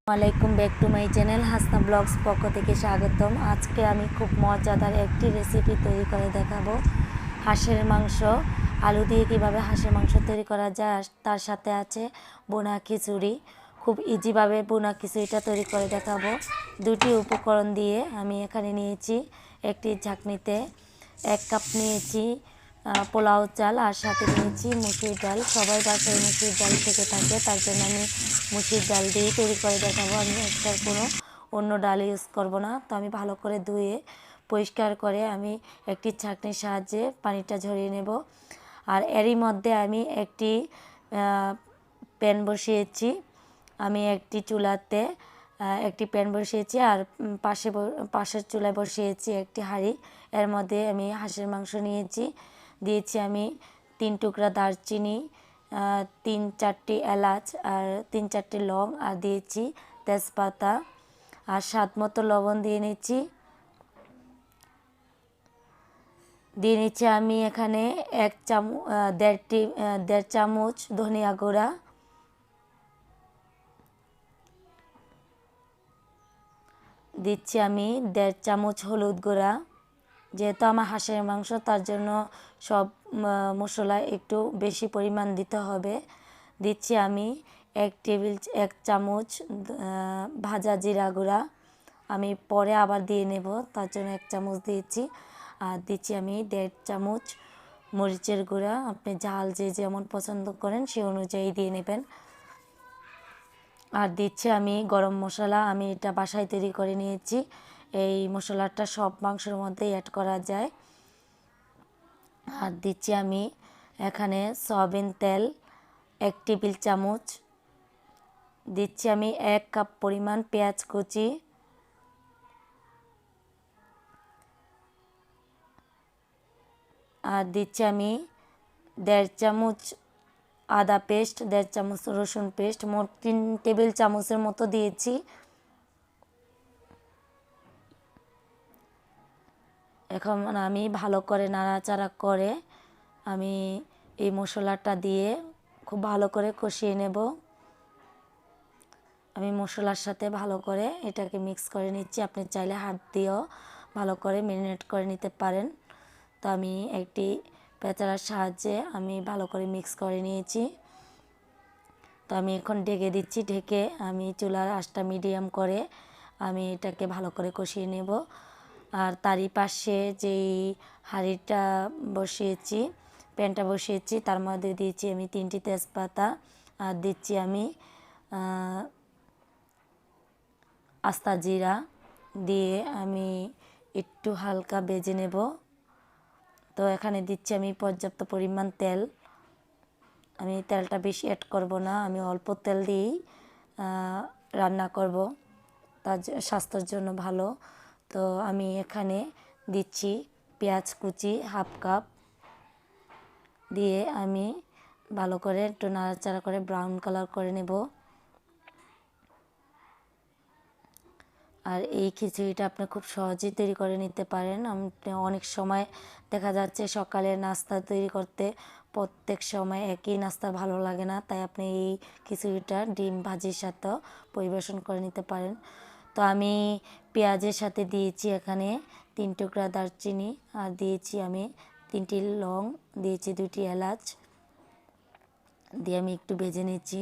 ওয়ালাইকুম back to my channel Hasna blogs পক্ষ থেকে স্বাগতম। আজকে আমি খুব মজাদার একটি রেসিপি তৈরি করে দেখাবো। হাঁসের মাংস আলু দিয়ে কিভাবে হাঁসের মাংস তৈরি করা যায়, আর তার সাথে আছে বোনা খিচুড়ি। খুব ইজিভাবে বোনা খিচুড়িটা তৈরি করে দেখাবো। দুটি উপকরণ দিয়ে আমি এখানে নিয়েছি একটি ঝাঁকনিতে 1 কাপ নিয়েছি পোলাও চাল, আর সাথে নিয়েছি মুসুর ডাল। সবাই বাসায় মুসুর ডাল থেকে থাকে, তার জন্য আমি মুসুর ডাল দিয়ে তৈরি করে দেখাবো। আমি এক্সট্রা কোনো অন্য ডাল ইউজ করব না। তো আমি ভালো করে ধুয়ে পরিষ্কার করে আমি একটি ছাঁকনির সাহায্যে পানিটা ঝরিয়ে নেব। আর এরই মধ্যে আমি একটি প্যান বসিয়েছি। আমি একটি চুলাতে একটি প্যান বসিয়েছি, আর পাশের চুলায় বসিয়েছি একটি হাঁড়ি। এর মধ্যে আমি হাঁসের মাংস দিয়েছি আমি 3 টুকরা দারচিনি, 3-4টি এলাচ, আর 3-4টি লং, আর দিয়েছি তেজপাতা, আর স্বাদ মতো লবণ দিয়ে নিচ্ছি আমি এখানে 1.5 চামচ ধনিয়া গুঁড়া, দিচ্ছি আমি 1.5 চামচ হলুদ গুঁড়া। যেহেতু আমার হাঁসের মাংস, তার জন্য সব মশলা একটু বেশি পরিমাণ দিতে হবে। দিচ্ছি আমি 1 চামচ ভাজা জিরা গুঁড়া। আমি পরে আবার দিয়ে নেব, তার জন্য 1 চামচ দিয়েছি। আর দিচ্ছি আমি 1.5 চামচ মরিচের গুঁড়া। আপনি ঝাল যে যেমন পছন্দ করেন সে অনুযায়ী দিয়ে নেবেন। আর দিচ্ছি আমি গরম মশলা। আমি এটা বাসায় তৈরি করে নিয়েছি। এই মশলাটা সব মাংসের মধ্যে অ্যাড করা যায়। আর দিচ্ছি আমি এখানে সয়াবিন তেল 1 টেবিল চামচ। দিচ্ছি আমি 1 কাপ পরিমাণ পেঁয়াজ কুচি। আর দিচ্ছি আমি 1.5 চামচ আদা পেস্ট, 1.5 চামচ রসুন পেস্ট, মোট 3 টেবিল চামচের মতো দিয়েছি। এখন আমি ভালো করে নাড়াচাড়া করে আমি এই মশলাটা দিয়ে খুব ভালো করে কষিয়ে নেব। আমি মশলার সাথে ভালো করে এটাকে মিক্স করে নিচ্ছি। আপনি চাইলে হাত দিয়েও ভালো করে ম্যারিনেট করে নিতে পারেন। তো আমি একটি পেঁচার সাহায্যে আমি ভালো করে মিক্স করে নিয়েছি। তো আমি এখন ঢেকে দিচ্ছি। ঢেকে আমি চুলার আঁচটা মিডিয়াম করে আমি এটাকে ভালো করে কষিয়ে নেব। আর তারই পাশে যেই হাঁড়িটা বসিয়েছি, প্যানটা বসিয়েছি, তার মধ্যে দিয়েছি আমি 3টি তেজপাতা, আর দিচ্ছি আমি আস্তা জিরা দিয়ে আমি একটু হালকা ভেজে নেব। তো এখানে দিচ্ছি আমি পর্যাপ্ত পরিমাণ তেল। আমি তেলটা বেশি অ্যাড করব না, আমি অল্প তেল দিয়েই রান্না করব, তা স্বাস্থ্যের জন্য ভালো। তো আমি এখানে দিচ্ছি পেঁয়াজ কুচি 1/2 কাপ দিয়ে আমি ভালো করে একটু নাড়াচাড়া করে ব্রাউন কালার করে নেব। আর এই খিচুড়িটা আপনি খুব সহজেই তৈরি করে নিতে পারেন। আপনি অনেক সময় দেখা যাচ্ছে সকালে নাস্তা তৈরি করতে প্রত্যেক সময় একই নাস্তা ভালো লাগে না, তাই আপনি এই খিচুড়িটা ডিম ভাজির সাথেও পরিবেশন করে নিতে পারেন। তো আমি পেঁয়াজের সাথে দিয়েছি এখানে 3 টুকরা দারচিনি, আর দিয়েছি আমি 3টি লং, দিয়েছি 2টি এলাচ দিয়ে আমি একটু ভেজে নিচ্ছি।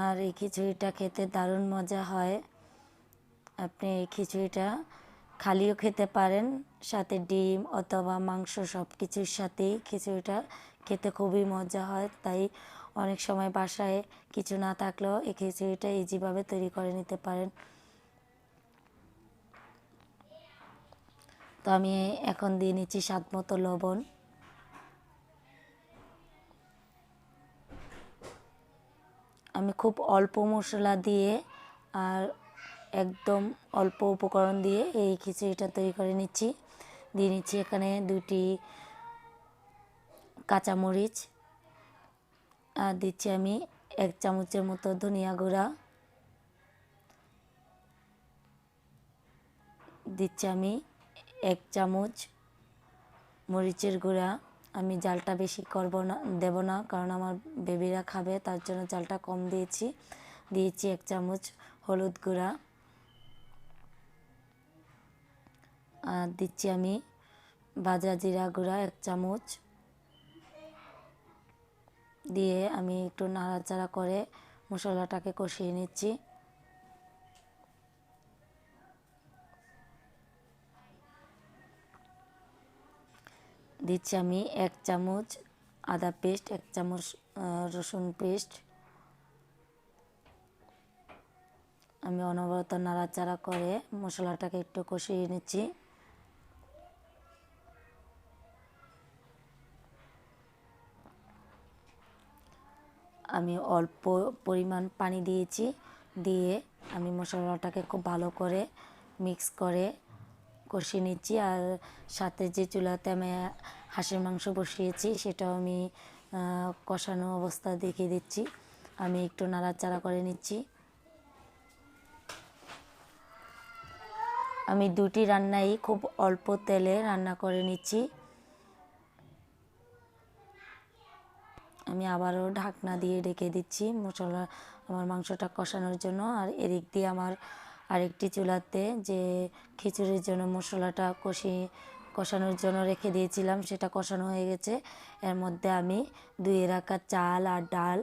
আর এই খিচুড়িটা খেতে দারুণ মজা হয়। আপনি এই খিচুড়িটা খালিও খেতে পারেন, সাথে ডিম অথবা মাংস সব কিছুর সাথেই খিচুড়িটা খেতে খুবই মজা হয়। তাই অনেক সময় বাসায় কিছু না থাকলেও এই খিচুড়িটা ইজিভাবে তৈরি করে নিতে পারেন। তো আমি এখন দিয়ে নিচ্ছি স্বাদ মতো লবণ। আমি খুব অল্প মশলা দিয়ে আর একদম অল্প উপকরণ দিয়ে এই খিচুড়িটা তৈরি করে নিচ্ছি। দিয়ে নিচ্ছি এখানে 2টি কাঁচামরিচ, আর দিচ্ছি আমি 1 চামচের মতো ধনিয়া গুঁড়া, দিচ্ছি আমি 1 চামচ মরিচের গুঁড়া। আমি জালটা বেশি দেব না, কারণ আমার বেবিরা খাবে, তার জন্য জালটা কম দিয়েছি। 1 চামচ হলুদ গুঁড়া, আর দিচ্ছি আমি ভাজা জিরা গুঁড়া 1 চামচ। দিয়ে আমি একটু নাড়াচাড়া করে মশলাটাকে কষিয়ে নিচ্ছি। দিচ্ছি আমি 1 চামচ আদা পেস্ট, 1 চামচ রসুন পেস্ট। আমি অনবরত নাড়াচাড়া করে মশলাটাকে একটু কষিয়ে নিচ্ছি। আমি অল্প পরিমাণ পানি দিয়েছি, দিয়ে আমি মশলাটাকে খুব ভালো করে মিক্স করে কষিয়ে নিচ্ছি। আর সাথে যে চুলাতে আমি হাঁসের মাংস বসিয়েছি সেটাও আমি কষানো অবস্থা দেখিয়ে দিচ্ছি। আমি একটু নাড়াচাড়া করে নিচ্ছি। আমি দুটি রান্নাই খুব অল্প তেলে রান্না করে নিচ্ছি। আমি আবারও ঢাকনা দিয়ে ঢেকে দিচ্ছি আমার মাংসটা কষানোর জন্য। আর এদিক দিয়ে আমার আরেকটি চুলাতে যে খিচুড়ির জন্য মশলাটা কষানোর জন্য রেখে দিয়েছিলাম, সেটা কষানো হয়ে গেছে। এর মধ্যে আমি ধুয়ে রাখা চাল আর ডাল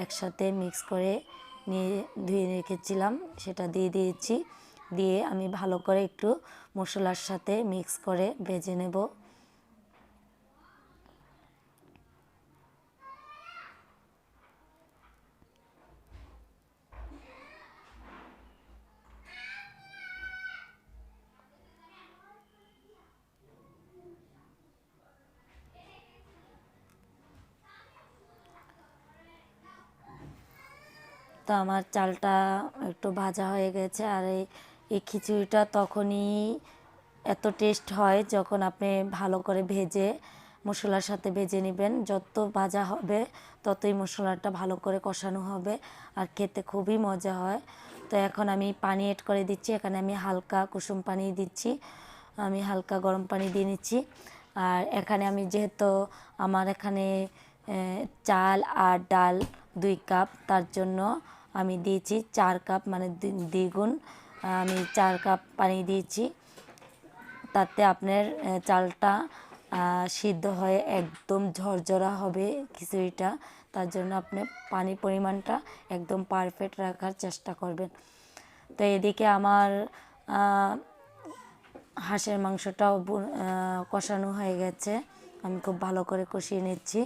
একসাথে মিক্স করে নিয়ে ধুয়ে রেখেছিলাম, সেটা দিয়ে দিয়েছি। দিয়ে আমি ভালো করে একটু মশলার সাথে মিক্স করে ভেজে নেব। তো আমার চালটা একটু ভাজা হয়ে গেছে। আর এই খিচুড়িটা তখনই এত টেস্ট হয় যখন আপনি ভালো করে ভেজে মশলার সাথে ভেজে নেবেন। যত ভাজা হবে ততই মশলাটা ভালো করে কষানো হবে, আর খেতে খুবই মজা হয়। তো এখন আমি পানি অ্যাড করে দিচ্ছি। এখানে আমি হালকা কুসুম পানি দিচ্ছি, আমি হালকা গরম পানি দিয়ে নিচ্ছি। আর এখানে আমি যেহেতু আমার এখানে চাল আর ডাল 2 কাপ, তার জন্য আমি দিয়েছি 4 কাপ, মানে দ্বিগুণ আমি 4 কাপ পানি দিয়েছি। তাতে আপনার চালটা সিদ্ধ হয়ে একদম ঝরঝরা হবে খিচুড়িটা। তার জন্য আপনি পানির পরিমাণটা একদম পারফেক্ট রাখার চেষ্টা করবেন। তো এদিকে আমার হাঁসের মাংসটাও কষানো হয়ে গেছে। আমি খুব ভালো করে কষিয়ে নিচ্ছি।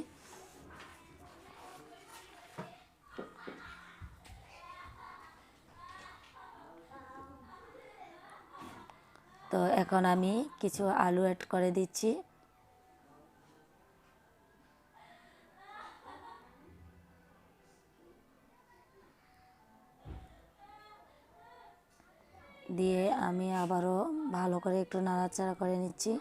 তো এখন আমি কিছু আলু অ্যাড করে দিচ্ছি। দিয়ে আমি আবারও ভালো করে একটু নাড়াচাড়া করে নিচ্ছি।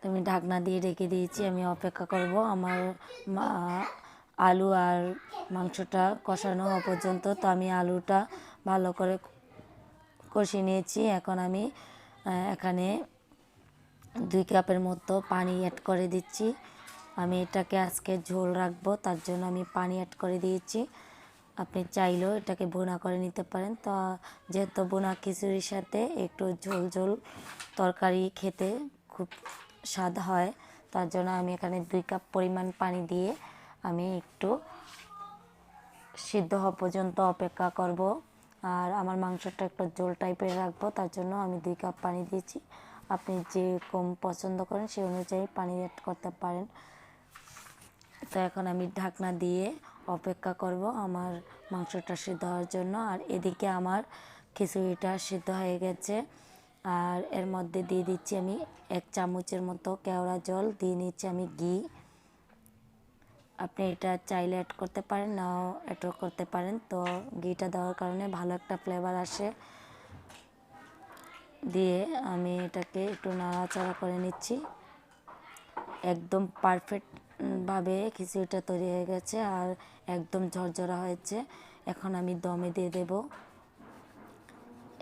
আমি ঢাকনা দিয়ে রেখে দিয়েছি, আমি অপেক্ষা করব আমার আলু আর মাংসটা কষানো হওয়া পর্যন্ত। তো আমি আলুটা ভালো করে কষিয়ে নিয়েছি। এখন আমি এখানে 2 কাপের মতো পানি অ্যাড করে দিচ্ছি। আমি এটাকে আজকে ঝোল রাখবো, তার জন্য আমি পানি অ্যাড করে দিয়েছি। আপনি চাইলেও এটাকে ভুনা করে নিতে পারেন। তো যেহেতু ভুনা খিচুড়ির সাথে একটু ঝোল ঝোল তরকারি খেতে খুব স্বাদ হয়, তার জন্য আমি এখানে 2 কাপ পরিমাণ পানি দিয়ে আমি একটু সিদ্ধ হওয়া পর্যন্ত অপেক্ষা করব। আর আমার মাংসটা একটু ঝোল টাইপের রাখবো, তার জন্য আমি 2 কাপ পানি দিয়েছি। আপনি যে কম পছন্দ করেন সেই অনুযায়ী পানি অ্যাড করতে পারেন। তো এখন আমি ঢাকনা দিয়ে অপেক্ষা করব আমার মাংসটা সিদ্ধ হওয়ার জন্য। আর এদিকে আমার খিচুড়িটা সিদ্ধ হয়ে গেছে। আর এর মধ্যে দিয়ে দিচ্ছি আমি 1 চামচের মতো কেওড়া জল, দিয়ে নিচ্ছি আমি ঘি। আপনি এটা চাইলে অ্যাড করতে পারেন, নাও অ্যাড করতে পারেন। তো ঘিটা দেওয়ার কারণে ভালো একটা ফ্লেভার আসে। দিয়ে আমি এটাকে একটু নাড়াচাড়া করে নিচ্ছি। একদম পারফেক্ট ভাবে খিচুড়িটা তৈরি হয়ে গেছে আর একদম ঝরঝরা হয়েছে। এখন আমি দমে দিয়ে দেব।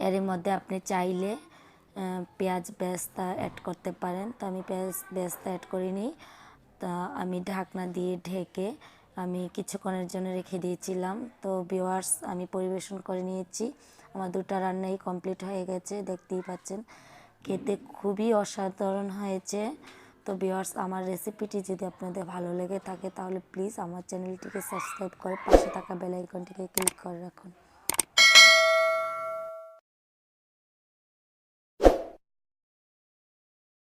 এর মধ্যে আপনি চাইলে পেঁয়াজ বেরেস্তা অ্যাড করতে পারেন, তো আমি পেঁয়াজ বেরেস্তা অ্যাড করিনি। তা আমি ঢাকনা দিয়ে ঢেকে আমি কিছুক্ষণের জন্য রেখে দিয়েছিলাম। তো ভিউয়ার্স, আমি পরিবেশন করে নিয়েছি। আমার দুটো রান্নাই কমপ্লিট হয়ে গেছে, দেখতেই পাচ্ছেন। খেতে খুবই অসাধারণ হয়েছে। তো ভিউয়ার্স, আমার রেসিপিটি যদি আপনাদের ভালো লেগে থাকে তাহলে প্লিজ আমার চ্যানেলটিকে সাবস্ক্রাইব করে পাশে থাকা বেল আইকনটিকে ক্লিক করে রাখুন।